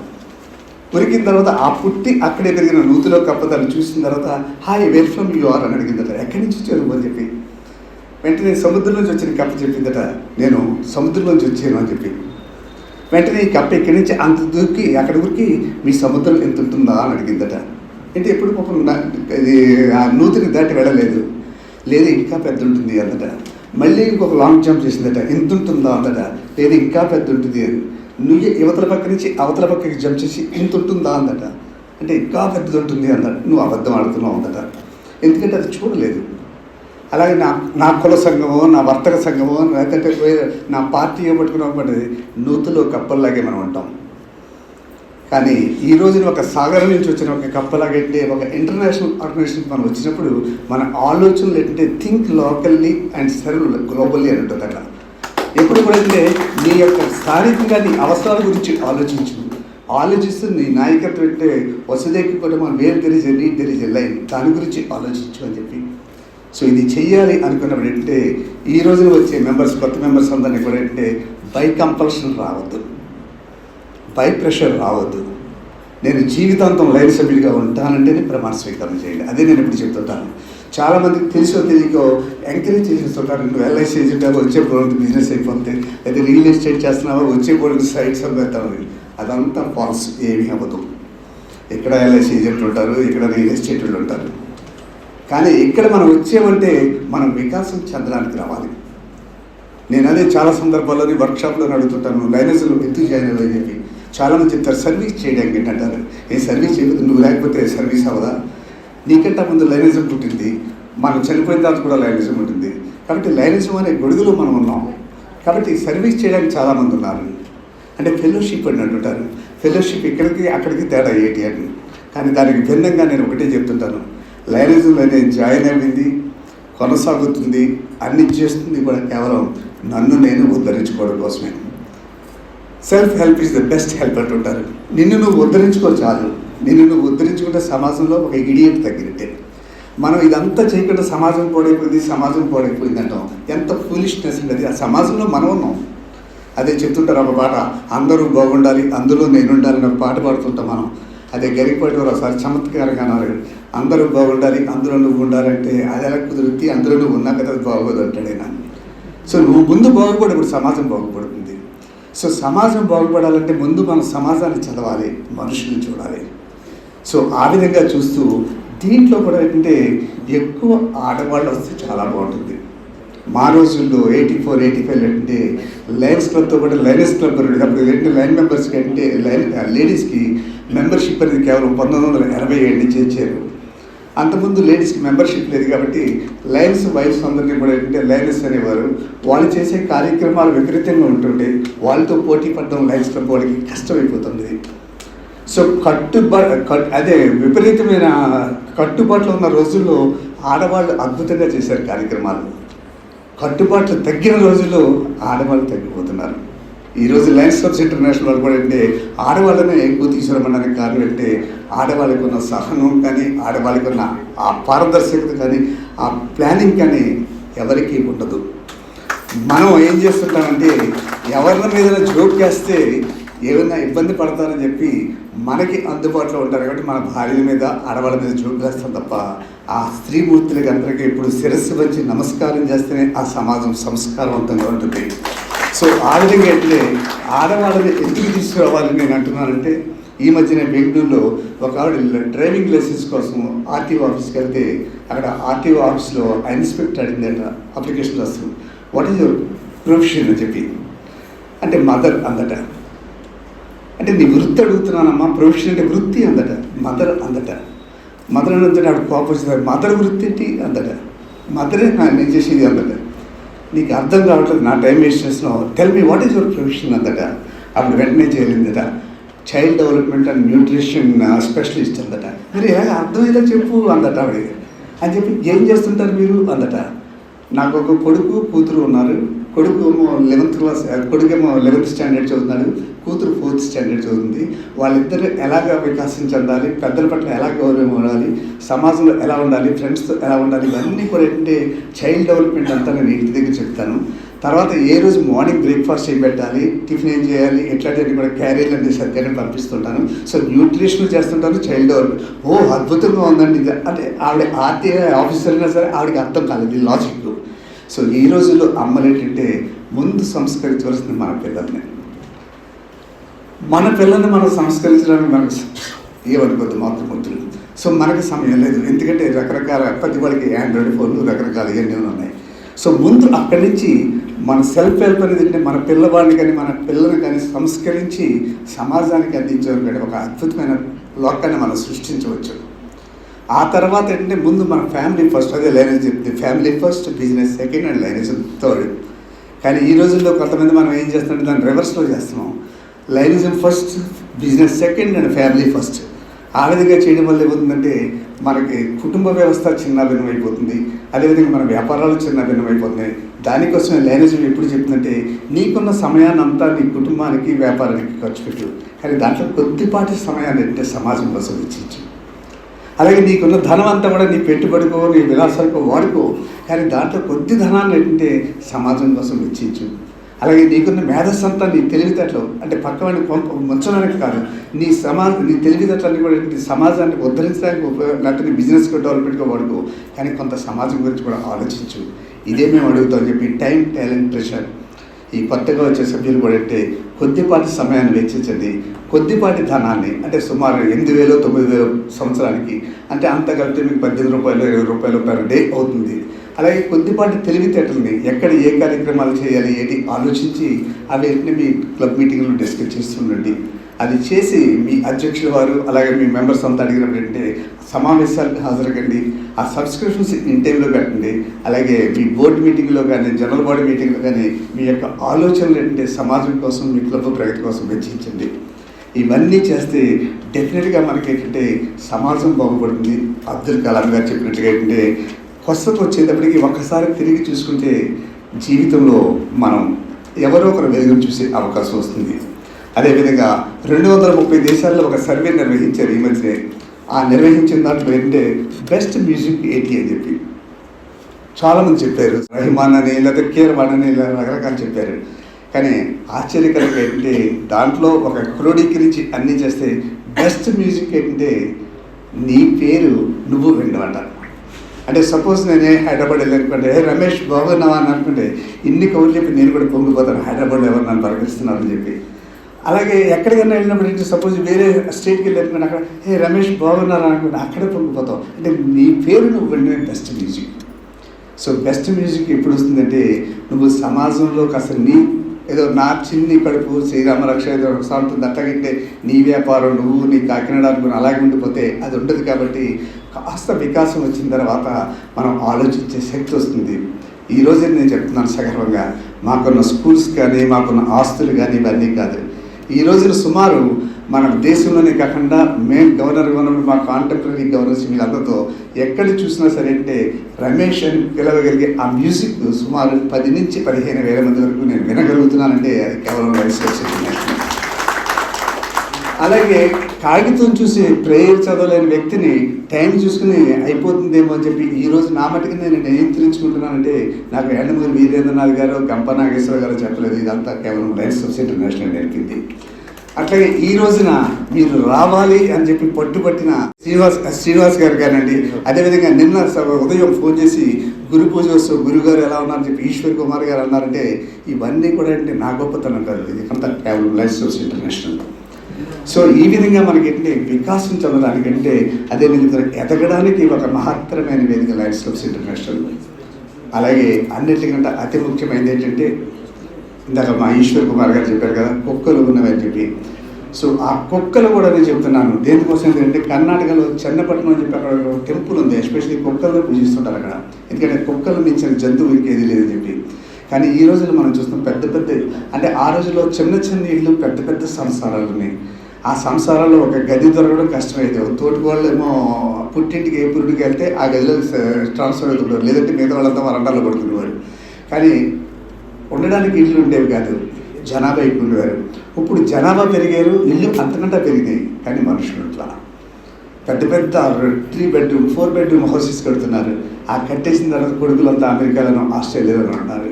ఉరికిన తర్వాత ఆ పుట్టి అక్కడే పెరిగిన నూతిలో కప్ప దాన్ని చూసిన తర్వాత hi where from you are అని అడిగిందట. ఎక్కడి నుంచి వచ్చారు అని చెప్పి. వెంటనే సముద్రం నుంచి వచ్చిన కప్ప చెప్పిందట, నేను సముద్రం నుంచి వచ్చాను అని చెప్పి. వెంటనే ఈ కప్ప ఇక్కడి నుంచి అంత దూకి అక్కడ ఊరికి మీ సముద్రం ఎంత ఉంటుందా అని అడిగిందట. అంటే ఎప్పుడు పాపం ఇది ఆ నూతిని దాటి వెళ్ళలేదు. లేదు ఇంకా పెద్ద ఉంటుంది అందట. మళ్ళీ ఇంకొక లాంగ్ జంప్ చేసిందట, ఎంత ఉంటుందా అందట. లేదు ఇంకా పెద్ద ఉంటుంది అని. నువ్వు యువతల పక్క నుంచి అవతల పక్కకి జంప్ చేసి ఇంత ఉంటుందా అందట. అంటే ఇంకా పెద్దది ఉంటుంది అందట. నువ్వు అబద్ధం ఆడుతున్నావు అందట. ఎందుకంటే అది చూడలేదు. అలాగే నా కుల సంఘమో, నా వర్తక సంఘమో, లేకపోతే నా పార్టీ పట్టుకున్నప్పుడు నూతులో కప్పల్లాగే మనం ఉంటాం. కానీ ఈ రోజున ఒక సాగరం నుంచి వచ్చిన ఒక కప్పలాగంటే ఒక ఇంటర్నేషనల్ ఆర్గనైజేషన్ మనం వచ్చినప్పుడు మన ఆలోచనలు ఏంటంటే think locally and serve globally అని ఉంటుంది. అక్కడ ఎప్పుడు కూడా అంటే నీ యొక్క స్థానికంగా నీ అవసరాల గురించి ఆలోచిస్తూ నీ నాయకత్వం అంటే వసుదేకి కూడా మనం వేరు తెరిచే నీట్ తెరిచే లైన్ దాని గురించి ఆలోచించు అని చెప్పి. సో ఇది చెయ్యాలి అనుకున్నప్పుడు ఏంటంటే ఈ రోజున వచ్చే మెంబర్స్, కొత్త మెంబర్స్ అందరినీ కూడా ఏంటంటే బై కంపల్షన్ రావద్దు, బై ప్రెషర్ రావద్దు. నేను జీవితాంతం లైన్ సభ్యుడిగా ఉంటానంటేనే ప్రమాణ స్వీకారం చేయండి. అదే నేను ఇప్పుడు చెప్తుంటాను. చాలామందికి తెలుసో తెలియకో ఎంకరేజ్ చేసేస్తుంటారు. నువ్వు ఎల్ఐసి ఏజెంట్ వచ్చే పోటీ బిజినెస్ అయిపోతే, అయితే రియల్ ఎస్టేట్ చేస్తున్నావా వచ్చే పోటీ సైట్స్ పెడతాను. అదంతా ఫాల్స్, ఏమీ అవ్వదు. ఇక్కడ ఎల్ఐసి ఏజెంట్లు ఉంటారు, ఇక్కడ రియల్ ఎస్టేట్ వాళ్ళు ఉంటారు. కానీ ఇక్కడ మనం వచ్చేమంటే మనం వికాసం చెందడానికి రావాలి. నేను అదే చాలా సందర్భాల్లోని వర్క్షాప్లో అడుగుతుంటాను, లైనర్స్లో ఎందుకు జాయిన్ అవ్వని చెప్పి. చాలామంది చెప్తారు సర్వీస్ చేయడానికి ఏంటంటారు. ఏ సర్వీస్ చేయకపోతే నువ్వు లేకపోతే సర్వీస్ అవ్వదా? నీకంటే ముందు లైనిజం పుట్టింది, మనం చనిపోయిన తర్వాత కూడా లైనిజం ఉంటుంది. కాబట్టి లైనిజం అనే గొడుగులో మనం ఉన్నాం. కాబట్టి సర్వీస్ చేయడానికి చాలామంది ఉన్నారు. అంటే ఫెలోషిప్ అని అంటుంటారు. ఫెలోషిప్ ఇక్కడికి అక్కడికి తేడా ఏంటి అని. కానీ దానికి భిన్నంగా నేను ఒకటే చెప్తుంటాను, లైనిజంలో నేను జాయిన్ అయింది, కొనసాగుతుంది, అన్ని చేస్తుంది కూడా కేవలం నన్ను నేను ఉద్ధరించుకోవడం కోసమే. Self help is the best help అంటుంటారు. నిన్ను నువ్వు ఉద్ధరించుకో చాలు. నిన్ను నువ్వు ఉద్ధరించుకుంటే సమాజంలో ఒక ఇడియట్ తగ్గినట్టే. మనం ఇదంతా చేయకుండా సమాజం పాడైపోయింది అంటాం. ఎంత ఫూలిష్నెస్ ఉండేది. ఆ సమాజంలో మనం ఉన్నాం. అదే చెప్తుంటారు ఒక పాట, అందరూ బాగుండాలి అందులో నేను ఉండాలని ఒక పాట పాడుతుంటాం మనం. అదే గరికపాటి వారు ఒకసారి చమత్కారంగా అన్నారు, అందరూ బాగుండాలి అందులో నువ్వు ఉండాలంటే అది ఎలా కుదురుద్ది, అందులో నువ్వు ఉన్నా కదా అది బాగోదు అంటాడైనా. సో నువ్వు ముందు బాగుపడి ఇప్పుడు సమాజం బాగుపడుతుంది. సో సమాజం బాగుపడాలంటే ముందు మనం సమాజాన్ని చదవాలి, మనుషుల్ని చూడాలి. సో ఆ విధంగా చూస్తూ దీంట్లో కూడా ఏంటంటే ఎక్కువ ఆడవాళ్ళు వస్తే చాలా బాగుంటుంది. మా రోజుల్లో 84, 85 అంటే లయన్స్ క్లబ్తో పాటు లైనర్స్ క్లబ్ అప్పుడు ఏంటంటే లైన్ మెంబర్స్కి అంటే లేడీస్కి మెంబర్షిప్ అనేది కేవలం 1987 నుంచి ఇచ్చారు. అంతకుముందు లేడీస్కి మెంబర్షిప్ లేదు కాబట్టి లయన్స్ వైఫ్స్ అందరినీ కూడా ఏంటంటే లయనర్స్ అనేవారు. వాళ్ళు చేసే కార్యక్రమాలు విపరీతంగా ఉంటుండే, వాళ్ళతో పోటీ పడడం లయన్స్ క్లబ్ వాళ్ళకి కష్టమైపోతుంది. సో అదే విపరీతమైన కట్టుబాట్లు ఉన్న రోజుల్లో ఆడవాళ్ళు అద్భుతంగా చేశారు కార్యక్రమాలు. కట్టుబాట్లు తగ్గిన రోజుల్లో ఆడవాళ్ళు తగ్గిపోతున్నారు. ఈరోజు లయన్స్ క్లబ్స్ ఇంటర్నేషనల్ వాళ్ళు కూడా అంటే ఆడవాళ్ళనే ఎక్కువ తీసుకురమడానికి కారణం అంటే ఆడవాళ్ళకి ఉన్న సహనం కానీ, ఆడవాళ్ళకి ఉన్న ఆ పారదర్శకత కానీ, ఆ ప్లానింగ్ కానీ ఎవరికీ ఉండదు. మనం ఏం చేస్తుంటామంటే ఎవరి మీద జోక్ చేస్తే ఏమైనా ఇబ్బంది పడతారని చెప్పి మనకి అందుబాటులో ఉంటారు కాబట్టి మన భార్యల మీద ఆడవాళ్ళ మీద జోక్ వేస్తాం తప్ప ఆ స్త్రీమూర్తులకి అందరికీ ఇప్పుడు శిరస్సు వచ్చి నమస్కారం చేస్తేనే ఆ సమాజం సంస్కారవంతంగా ఉంటుంది. సో ఆ విధంగా అయితే ఆడవాళ్ళని ఎందుకు తీసుకురావాలని నేను అంటున్నానంటే, ఈ మధ్యన బెంగళూరులో ఒక ఆవిడ డ్రైవింగ్ లైసెన్స్ కోసం ఆర్టీఓ ఆఫీస్కి వెళ్తే అక్కడ ఆర్టీఓ ఆఫీస్లో ఇన్స్పెక్టర్ అడిగిందట అప్లికేషన్ రాస్తాం, వాట్ ఈజ్ యువర్ ప్రొఫెషన్ అని చెప్పి. అంటే మదర్ అందట. అంటే నీ వృత్తి అడుగుతున్నానమ్మా, ప్రొఫెషన్ అంటే వృత్తి అందట. మదర్ అందట. మదర్ అని ఆవిడ కోపం వచ్చింది, మదర్ వృత్తి ఏంటి అందట. మదరే నేను చేసేది అందట. నీకు అర్థం కావట్లేదు, నా టైం వేస్ట్ చేస్తున్నావు, tell me what is your profession అందట. అప్పుడు వెంటనే చేయలేదట, child development and nutrition specialist అందట. మీరు ఎలాగ అర్థమయ్యేలా చెప్పు అందట ఆవిడ. అని చెప్పి ఏం చేస్తుంటారు మీరు అందట. నాకు ఒక కొడుకు కూతురు ఉన్నారు. కొడుకు ఏమో 11th క్లాస్, కొడుకేమో 11th స్టాండర్డ్ చదువుతున్నాడు, కూతురు 4th స్టాండర్డ్ చదువుతుంది. వాళ్ళిద్దరు ఎలాగ వికాసం చెందాలి, పెద్దల పట్ల ఎలా గౌరవం ఉండాలి, సమాజంలో ఎలా ఉండాలి, ఫ్రెండ్స్తో ఎలా ఉండాలి, ఇవన్నీ కూడా ఏంటంటే చైల్డ్ డెవలప్మెంట్ అంతా నేను ఇంటి దగ్గర చెప్తాను. తర్వాత ఏ రోజు మార్నింగ్ బ్రేక్ఫాస్ట్ చేయబెట్టాలి, టిఫిన్ ఏం చేయాలి, ఎట్లాంటివి కూడా క్యారీలు అనేది సరిగ్గానే పంపిస్తుంటాను. సో న్యూట్రిషన్ చేస్తుంటాను, చైల్డ్ డెవలప్మెంట్. అద్భుతంగా ఉందండి. అంటే ఆవిడ ఆర్టీఐ ఆఫీసర్ అయినా సరే ఆవిడకి అర్థం కాలేదు ఈ లాజిక్. సో ఈ రోజుల్లో అమ్మలు ఏంటంటే ముందు సంస్కరించవలసింది మన పిల్లల్ని. మన పిల్లల్ని మనం సంస్కరించడానికి మనకు ఏమనుకోద్దు మాతృమూర్తులు. సో మనకి సమయం లేదు, ఎందుకంటే రకరకాల ప్రతి వాళ్ళకి ఆండ్రాయిడ్ ఫోన్లు రకరకాల ఇవన్నీ ఉన్నాయి. సో ముందు అక్కడి నుంచి మన సెల్ఫ్ హెల్ప్ అనేది అంటే మన పిల్లవాడిని కానీ మన పిల్లల్ని కానీ సంస్కరించి సమాజానికి అందించడం కానీ ఒక అద్భుతమైన లోకాన్ని మనం సృష్టించవచ్చు. ఆ తర్వాత ఏంటంటే ముందు మన ఫ్యామిలీ ఫస్ట్, అదే లైనేజ్ చెప్తుంది, family first, business second and lineage third. కానీ ఈ రోజుల్లో కొంతమంది మనం ఏం చేస్తున్నాం, దాన్ని రివర్స్లో చేస్తున్నాం. లైనిజం first, business second and family first. ఆ విధంగా చేయడం వల్ల ఏమవుతుందంటే మనకి కుటుంబ వ్యవస్థ చిన్నాభిన్నం అయిపోతుంది, అదేవిధంగా మన వ్యాపారాలు చిన్నాభిన్నం అయిపోతున్నాయి. దానికోసమే లైనిజం ఎప్పుడు చెప్తుందంటే నీకున్న సమయాన్ని అంతా నీ కుటుంబానికి వ్యాపారానికి ఖర్చు పెట్టు, కానీ దాంట్లో కొద్దిపాటి సమయాన్ని అంటే సమాజం కోసం వెచ్చించు. అలాగే నీకున్న ధనం అంతా కూడా నీ పెట్టుబడికో నీ విలాసాలకో వాడుకో, కానీ దాంట్లో కొద్ది ధనాన్ని ఏంటంటే సమాజం కోసం వెచ్చించు. అలాగే నీకున్న మేధస్సు అంతా నీ తెలివితేటలు అంటే పక్కవాడిని ముంచడానికి కాదు, నీ తెలివితేటలన్నీ కూడా సమాజాన్ని ఉద్ధరించడానికి లేకపోతే నీ బిజినెస్కి డెవలప్మెంట్గా వాడుకో, కానీ కొంత సమాజం గురించి కూడా ఆలోచించు. ఇదే మేము అడుగుతామని చెప్పి టైం, టాలెంట్, ప్రెషర్ ఈ కొత్తగా వచ్చే సభ్యులు కూడా అంటే కొద్దిపాటి సమయాన్ని వెచ్చించండి, కొద్దిపాటి ధనాన్ని అంటే సుమారు 8,000 9,000 సంవత్సరానికి, అంటే అంత కలిపితే మీకు 18 రూపాయలు 20 రూపాయలు పర్ డే అవుతుంది. అలాగే కొద్దిపాటి తెలివితేటల్ని ఎక్కడ ఏ కార్యక్రమాలు చేయాలి ఏంటి ఆలోచించి అవి మీ క్లబ్ మీటింగ్లో డిస్కస్ చేస్తుండండి. అది చేసి మీ అధ్యక్షుల వారు అలాగే మీ మెంబర్స్ అంతా అడిగినప్పుడు సమావేశాలకు హాజరకండి, ఆ సబ్స్క్రిప్షన్స్ ఇన్ టైంలో పెట్టండి. అలాగే మీ బోర్డు మీటింగ్లో కానీ జనరల్ బాడీ మీటింగ్లో కానీ మీ యొక్క ఆలోచనలు ఏంటంటే సమాజం కోసం మీ క్లబ్ ప్రగతి కోసం వెచ్చించండి. ఇవన్నీ చేస్తే డెఫినెట్గా మనకి ఏంటంటే సమాజం బాగుపడుతుంది. అబ్దుల్ కలాం గారు చెప్పినట్టుగా ఏంటంటే కొత్తకు వచ్చేటప్పటికి ఒక్కసారి తిరిగి చూసుకుంటే జీవితంలో మనం ఎవరో ఒకరు వెలుగును చూసే అవకాశం వస్తుంది. అదేవిధంగా 230 దేశాల్లో ఒక సర్వే నిర్వహించారు ఈ మధ్య. ఆ నిర్వహించిన దాంట్లో ఏంటంటే బెస్ట్ మ్యూజిక్ ఏంటి అని చెప్పి చాలామంది చెప్పారు. రహిమాన్ అని లేదా కీరవాణి అని ఇలా రకరకాలు చెప్పారు. కానీ ఆశ్చర్యకరంగా ఏంటంటే దాంట్లో ఒక క్రోడీకరించి అన్నీ చేస్తే బెస్ట్ మ్యూజిక్ ఏంటంటే నీ పేరు నువ్వు వినమాట. అంటే సపోజ్ నేనే హైదరాబాద్ వెళ్ళానుకోండి, రమేష్ బాగున్నావా అని అనుకుంటే ఇన్ని కౌలు చెప్పి నేను కూడా పొంగిపోతాను, హైదరాబాద్లో ఎవరు నన్ను పలకరిస్తున్నారని చెప్పి. అలాగే ఎక్కడికైనా వెళ్ళినప్పుడు ఏంటి సపోజ్ వేరే స్టేట్కి వెళ్ళానుకోండి, అక్కడ రమేష్ బాగున్నారా అనుకుంటే అక్కడే పొంగిపోతావు. అంటే నీ పేరు నువ్వు వినమే best music. So best music ఎప్పుడు వస్తుందంటే నువ్వు సమాజంలో కాస్త ఏదో నా చిన్ని కడుపు శ్రీరామ రక్ష ఏదో సాగుతుంది అట్లాగంటే నీ వ్యాపారం నువ్వు నీ కాకినాడ అనుకుని అలాగే ఉండిపోతే అది ఉండదు. కాబట్టి కాస్త వికాసం వచ్చిన తర్వాత మనం ఆలోచించే శక్తి వస్తుంది. ఈరోజే నేను చెప్తున్నాను సగర్వంగా, మాకున్న స్కూల్స్ కానీ మాకున్న ఆస్తులు కానీ ఇవన్నీ కాదు. ఈ రోజున సుమారు మన దేశంలోనే కాకుండా మేము గవర్నర్గా ఉన్నప్పుడు మా కాంటెంపరీ గవర్నర్స్ వీళ్ళందరితో ఎక్కడ చూసినా సరే అంటే రమేష్ అని పిలవగలిగే ఆ మ్యూజిక్ సుమారు 10 నుంచి 15,000 మంది వరకు నేను వినగలుగుతున్నానంటే అది కేవలం రిసెర్చ్. అలాగే కాగితం చూసి ప్రేయర్ చదవలేని వ్యక్తిని టైం చూసుకుని అయిపోతుందేమో అని చెప్పి ఈరోజు నా మటుకు నేను నియంత్రించుకుంటున్నానంటే నాకు యండమూరి వీరేంద్రనాథ్ గారు గంప నాగేశ్వర గారు చెప్పలేదు, ఇదంతా కేవలం లయన్స్ ఆఫ్ ఇంటర్నేషనల్ నేర్పింది. అట్లాగే ఈ రోజున మీరు రావాలి అని చెప్పి పట్టుబట్టిన శ్రీనివాస్ గారు కానండి, అదేవిధంగా నిన్న ఉదయం ఫోన్ చేసి గురు పూజ వస్తూ గురుగారు ఎలా ఉన్నారని చెప్పి ఈశ్వర్ కుమార్ గారు అన్నారంటే ఇవన్నీ కూడా అంటే నా గొప్పతనం కాదు, ఇది అంతా కేవలం లయన్స్ ఆఫ్ ఇంటర్నేషనల్. సో ఈ విధంగా మనకి ఏంటంటే వికాసం చెందడానికంటే అదే విధంగా ఎదగడానికి ఒక మహత్తరమైన వేదిక లయన్స్ ఆఫ్ ఇంటర్నేషనల్. అలాగే అన్నిటికంటే అతి ముఖ్యమైనది ఏంటంటే ఇందాక మా ఈశ్వర్ కుమార్ గారు చెప్పారు కదా కుక్కలు ఉన్నవని చెప్పి. సో ఆ కుక్కలు కూడా నేను చెప్తున్నాను దేనికోసం ఏంటంటే కర్ణాటకలో చెన్నపట్నం అని చెప్పి అక్కడ టెంపుల్ ఉంది, ఎస్పెషల్లీ కుక్కలను పూజిస్తుంటారు అక్కడ, ఎందుకంటే కుక్కలు మించిన జంతువు ఇంకేది లేదని చెప్పి. కానీ ఈ రోజుల్లో మనం చూస్తాం పెద్ద పెద్ద అంటే ఆ రోజుల్లో చిన్న చిన్న ఇళ్ళు పెద్ద పెద్ద సంసారాలు ఉన్నాయి. ఆ సంసారాల్లో ఒక గది దొరకడం కష్టమైతే తోటి వాళ్ళు ఏమో పుట్టింటికి ఏ పురుడికి వెళ్తే ఆ గదిలో ట్రాన్స్ఫర్ అవుతుంటారు, లేదంటే మిగతా వాళ్ళంతా వరండాలో పడుకునేవారు. కానీ ఉండడానికి ఇళ్ళు ఉండేవి కాదు, జనాభా ఎక్కువ ఉండేవారు. ఇప్పుడు జనాభా పెరిగారు, ఇల్లు అంతకంటే పెరిగినాయి, కానీ మనుషులు ఇట్లా పెద్ద పెద్ద 3 బెడ్రూమ్ 4 బెడ్రూమ్ హౌసెస్ కడుతున్నారు. ఆ కట్టేసిన తర్వాత కొడుకులంతా అమెరికాలోనూ ఆస్ట్రేలియాలోనూ ఉన్నారు.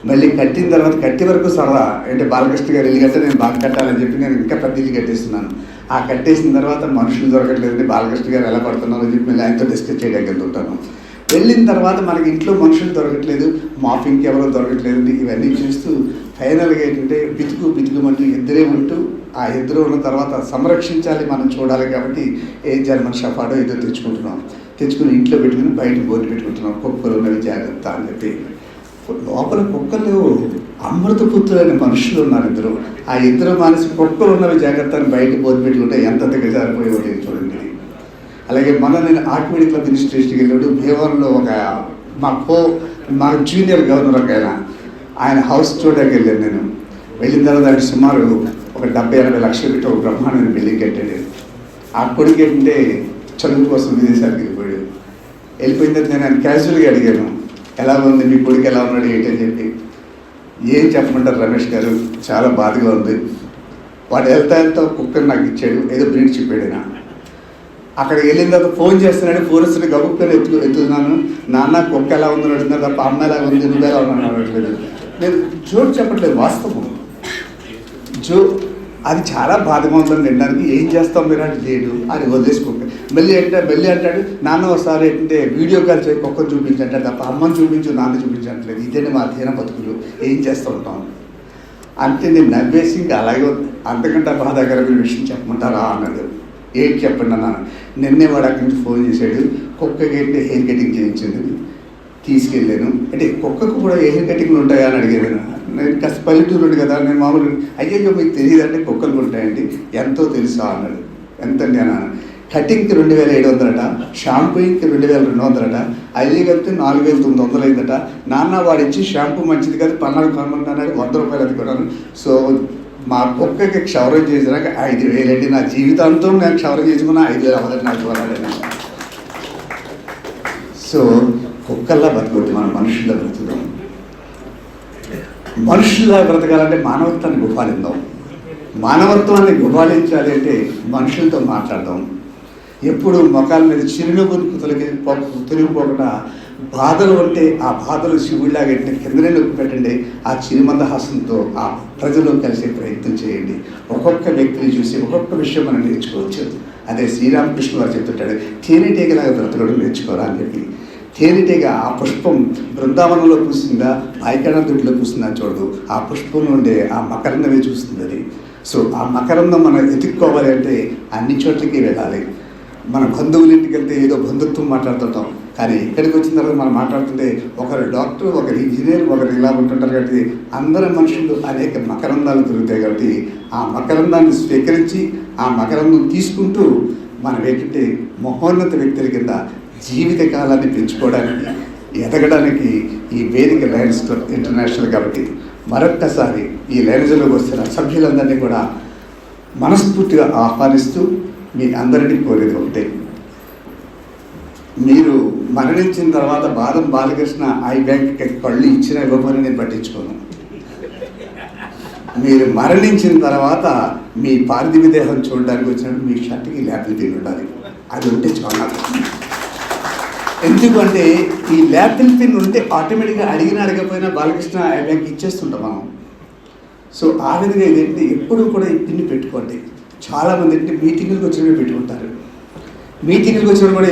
మళ్ళీ కట్టిన తర్వాత కట్టి వరకు సరదా అంటే బాలకృష్ణ గారు ఇల్లు కట్టే నేను బాగా కట్టాలని చెప్పి నేను ఇంకా పెద్ద ఇల్లు కట్టేస్తున్నాను. ఆ కట్టేసిన తర్వాత మనుషులు దొరకట్లేదంటే బాలకృష్ణ గారు ఎలా పడుతున్నారని చెప్పి మళ్ళీ ఆయనతో డిస్కస్ చేయడానికి వెళ్తుంటాను. వెళ్ళిన తర్వాత మనకి ఇంట్లో మనుషులు దొరకట్లేదు, మాఫింగ్కి ఎవరో దొరకట్లేదు, ఇవన్నీ చూస్తూ ఫైనల్గా ఏంటంటే బితుకుమంటూ ఇద్దరే ఉంటూ ఆ ఇద్దరు ఉన్న తర్వాత సంరక్షించాలి, మనం చూడాలి కాబట్టి ఏ జర్మన్ షెఫర్డో ఏదో తెచ్చుకుని ఇంట్లో పెట్టుకుని బయట బోర్డు పెట్టుకుంటున్నాం, కుక్కలు ఉన్నవి జాగ్రత్త అని చెప్పి. లోపల కుక్కలు అమృతపుత్రులైన మనుషులు ఉన్నారు ఇద్దరు. ఆ ఇద్దరు మానసి కుక్కలు ఉన్నవి జాగ్రత్త అని బయట బోర్డు పెట్టుకుంటే ఎంత దిగజారిపోయేవాడు చూడండి. అలాగే నేను ఆర్కిమెడిక్ క్లబ్ అడ్మినిస్ట్రేషన్కి వెళ్ళాడు. భీమవరంలో మా జూనియర్ గవర్నర్ ఆయన హౌస్ చూడడానికి వెళ్ళాను నేను. వెళ్ళిన తర్వాత ఆయన సుమారు ఒక 70-80 లక్షలు పెట్టి ఒక బ్రహ్మాండమైన బిల్డింగ్ కట్టాడు. ఆ కొడుకు ఏంటంటే చదువు కోసం విదేశాలకు వెళ్ళిపోయాడు. వెళ్ళిపోయిన తర్వాత నేను ఆయన క్యాజువల్గా అడిగాను, ఎలా ఉంది మీ కొడుకు, ఎలా ఉన్నాడు ఏంటి అని చెప్పి. ఏం చెప్పమంటారు రమేష్ గారు, చాలా బాధగా ఉంది. వాడు వెళ్తా కుక్కర్ నాకు ఇచ్చాడు, ఏదో బ్రీడ్ చెప్పాడు. అక్కడికి వెళ్ళిన తర్వాత ఫోన్ చేస్తున్నాడు, ఫోన్ వస్తుంది, గబుక్కని ఎత్తుతున్నాను, నాన్న కుక్క ఎలా ఉందని అడుగుతున్నారు తప్ప అమ్మ ఎలా ఉంది, నువ్వు ఎలా ఉన్నాను అడగట్లేదు. నేను జోక్ చెప్పట్లేదు, వాస్తవం. అది చాలా బాధగా ఉందని వినడానికి. ఏం చేస్తాం మీరు అంటే లేడు అని వదిలేసుకోక మళ్ళీ అంటాడు, నాన్న ఒకసారి ఏంటంటే వీడియో కాల్ చేసి కుక్కను చూపించంటాడు తప్ప అమ్మని చూపించు నాన్న చూపించట్లేదు. ఇదేనే మా అధ్యయన బతుకులు, ఏం చేస్తూ ఉంటాం అంటే నేను నవ్వేసి ఇంకా అలాగే అంతకంటే బాధాకరమైన విషయం చెప్పమంటారా అన్నాడు. ఏంటి చెప్పండి అన్నాను. నిన్నే వాడు అక్కడి నుంచి ఫోన్ చేశాడు, కుక్కకి ఏంటి హెయిర్ కటింగ్ చేయించింది, తీసుకెళ్ళాను. అంటే కుక్కకు కూడా హెయిర్ కటింగ్లు ఉంటాయా అని అడిగాను. నేను కాస్త పల్లెటూరుడు కదా, నేను మామూలు అయ్యో మీకు తెలియదంటే కుక్కలు ఉంటాయండి, ఎంతో తెలుసా అన్నాడు. ఎంతండి అన్నాను. కటింగ్కి 2700 షాంపూయింగ్కి 2200 అల్లి కలిపితే 4900 అయిందట. నాన్న వాడిచ్చి షాంపూ మంచిది కదా, పన్నాడు కొనమన్నాడు, 100 రూపాయలు అది కొన్నాను. సో మా కుక్కకి క్షవరం చేసినాక 5000 అండి. నా జీవితాంతో నేను క్షవరం చేసుకున్నా 5000 అవ్వదని నాకు కొన్నాడు. సో కుక్కల్లా బతుకొద్దు, మనం మనుషుల్లో బ్రతుకుతాం. మనుషుల్లా బ్రతకాలంటే మానవత్వాన్ని గుబాలిద్దాం. మానవత్వాన్ని గుబాలించాలి అంటే మనుషులతో మాట్లాడదాం. ఎప్పుడు మొఖాల మీద చిరునవ్వుకు తొలగిపోకుండా బాధలు ఉంటే ఆ బాధలు శివుడిలాగా అంటే కిందనే నొక్కి పెట్టండి. ఆ చిరుమందహాసంతో ఆ ప్రజలు కలిసే ప్రయత్నం చేయండి. ఒక్కొక్క వ్యక్తిని చూసి ఒక్కొక్క విషయం మనం నేర్చుకోవచ్చు. అదే శ్రీరామకృష్ణ వారు చెప్తుంటాడు, తేనెటీగలాగా బ్రతకడం నేర్చుకోరా అని చెప్పి. తేనెటీగ ఆ పుష్పం బృందావనంలో పూసిందా, పాయికాడంతుడిలో పూసిందా చూడదు, ఆ పుష్పం నుండే ఆ మకరందమే చూస్తుంది అది. సో ఆ మకరందం మనం ఎత్తుక్కోవాలి అంటే అన్ని చోట్లకి వెళ్ళాలి. మన బంధువుల ఇంటికి వెళ్తే ఏదో బంధుత్వం మాట్లాడుతుంటాం, కానీ ఇక్కడికి వచ్చిన తర్వాత మనం మాట్లాడుతుంటే ఒకరు డాక్టర్, ఒకరు ఇంజనీర్, ఒకరు ఇలా ఉంటుంటారు. కాబట్టి అందరి మనుషులు అనేక మకరందాలు దొరుకుతాయి. కాబట్టి ఆ మకరందాన్ని స్వీకరించి ఆ మకరందం తీసుకుంటూ మనం ఏంటంటే మహోన్నత వ్యక్తుల కింద జీవితకాలాన్ని పెంచుకోవడానికి, ఎదగడానికి ఈ వేదిక లయన్స్ క్లబ్ ఇంటర్నేషనల్. కాబట్టి మరొక్కసారి ఈ లయన్స్లోకి వస్తున్న సభ్యులందరినీ కూడా మనస్ఫూర్తిగా ఆహ్వానిస్తూ మీ అందరినీ కోరేది ఒకటే, మీరు మరణించిన తర్వాత బాదం బాలకృష్ణ ఐ బ్యాంక్కి కళ్ళు ఇచ్చిన ఇవ్వమని నేను పట్టించుకోను. మీరు మరణించిన తర్వాత మీ పార్థివ దేహం చూడడానికి వచ్చినప్పుడు మీ షర్ట్కి ల్యాపిల్ పిన్ ఉండాలి, అది ఉంటే చాలా. ఎందుకంటే ఈ ల్యాపిల్ పిన్ ఉంటే ఆటోమేటిక్గా అడగకపోయినా బాలకృష్ణ ఐ బ్యాంక్ ఇచ్చేస్తుంటాం మనం. సో ఆ విధంగా ఇదేంటి ఎప్పుడు కూడా ఈ పిన్ని పెట్టుకోండి. చాలామంది ఏంటి మీటింగ్లకు వచ్చినప్పుడు పెట్టుకుంటారు. మీటింగ్లకు వచ్చినప్పుడు కూడా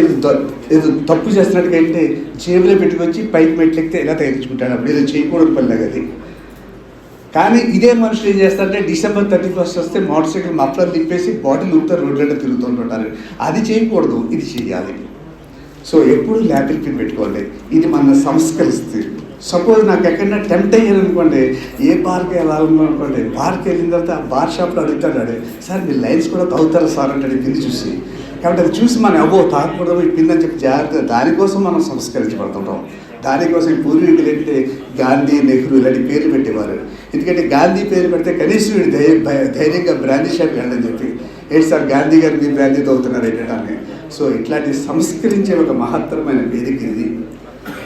ఏదో తప్పు చేస్తున్నట్టుగా అంటే జేబులో పెట్టుకొచ్చి పైకి మెట్లెక్కితే ఎలా తగ్గించుకుంటాడు, అప్పుడు ఏదో చేయకూడదు పని అది. కానీ ఇదే మనుషులు ఏం చేస్తారంటే December 31 వస్తే మోటార్ సైకిల్ మఫ్లర్ తిప్పేసి బాటిల్ ఊపుతా రోడ్లలో తిరుగుతుంటుంటారు. అది చేయకూడదు, ఇది చేయాలి. సో ఎప్పుడు ల్యాపిల్ పిన్ పెట్టుకోండి, ఇది మన సంస్కరిస్తుంది. సపోజ్ నాకు ఎక్కడైనా టెంప్ట్ అయ్యాను అనుకోండి, ఏ బార్కి వెళ్ళాలనుకోండి, బార్కి వెళ్ళిన తర్వాత ఆ బార్ షాప్లో అడుగుతాడు, సార్ మీరు లైన్స్ కూడా తాగుతారా సార్ అంటాడు పిన్ని చూసి. కాబట్టి అది చూసి మనం తాగకూడదు ఈ పిన్ అని చెప్పి జాగ్రత్తగా దానికోసం మనం సంస్కరించబడుతుంటాం. దానికోసం పూర్వీకులు ఏంటంటే గాంధీ, నెహ్రూ ఇలాంటి పేర్లు పెట్టేవారు. ఎందుకంటే గాంధీ పేరు పెడితే కనీసం వీడు ధైర్యంగా బ్రాందీ షాప్కి వెళ్ళని చెప్పి, ఏంటి సార్ గాంధీ గారు మీరు బ్రాందీ తాగుతున్నారు ఏంటంటే. సో ఇట్లాంటి సంస్కరించే ఒక మహత్తరమైన వేదిక ఇది.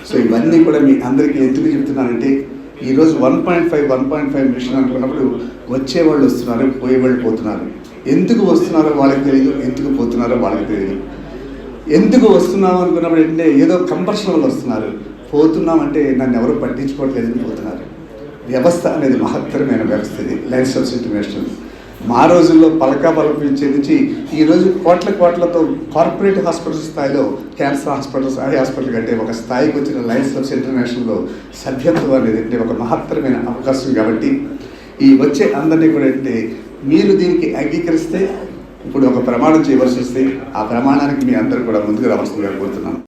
సో ఇవన్నీ కూడా మీ అందరికీ ఎందుకు చెప్తున్నానంటే, ఈరోజు 1.5 మిషన్ అనుకున్నప్పుడు వచ్చేవాళ్ళు వస్తున్నారు, పోయేవాళ్ళు పోతున్నారు. ఎందుకు వస్తున్నారో వాళ్ళకి తెలియదు, ఎందుకు పోతున్నారో వాళ్ళకి తెలియదు. ఎందుకు వస్తున్నాము అనుకున్నప్పుడు ఏంటంటే ఏదో కంపల్షన్ వల్ల వస్తున్నారు, పోతున్నామంటే నన్ను ఎవరు పట్టించుకోవట్లేదని పోతున్నారు. వ్యవస్థ అనేది మహత్తరమైన వ్యవస్థ ఇది లయన్స్ క్లబ్ ఇంటర్నేషనల్. మా రోజుల్లో పలకా బలపం చెందించి ఈరోజు కోట్లతో కార్పొరేట్ హాస్పిటల్ స్థాయిలో క్యాన్సర్ హాస్పిటల్స్, ఐ హాస్పిటల్ కంటే ఒక స్థాయికి వచ్చిన లయన్స్ క్లబ్స్ ఇంటర్నేషనల్లో సభ్యత్వం అనేది అంటే ఒక మహత్తరమైన అవకాశం. కాబట్టి ఈ వచ్చే అందరినీ కూడా అంటే మీరు దీనికి అంగీకరిస్తే ఇప్పుడు ఒక ప్రమాణం చేయవలసి వస్తే ఆ ప్రమాణానికి మీ అందరూ కూడా ముందుకు రావాల్సిందిగా కోరుతున్నాను.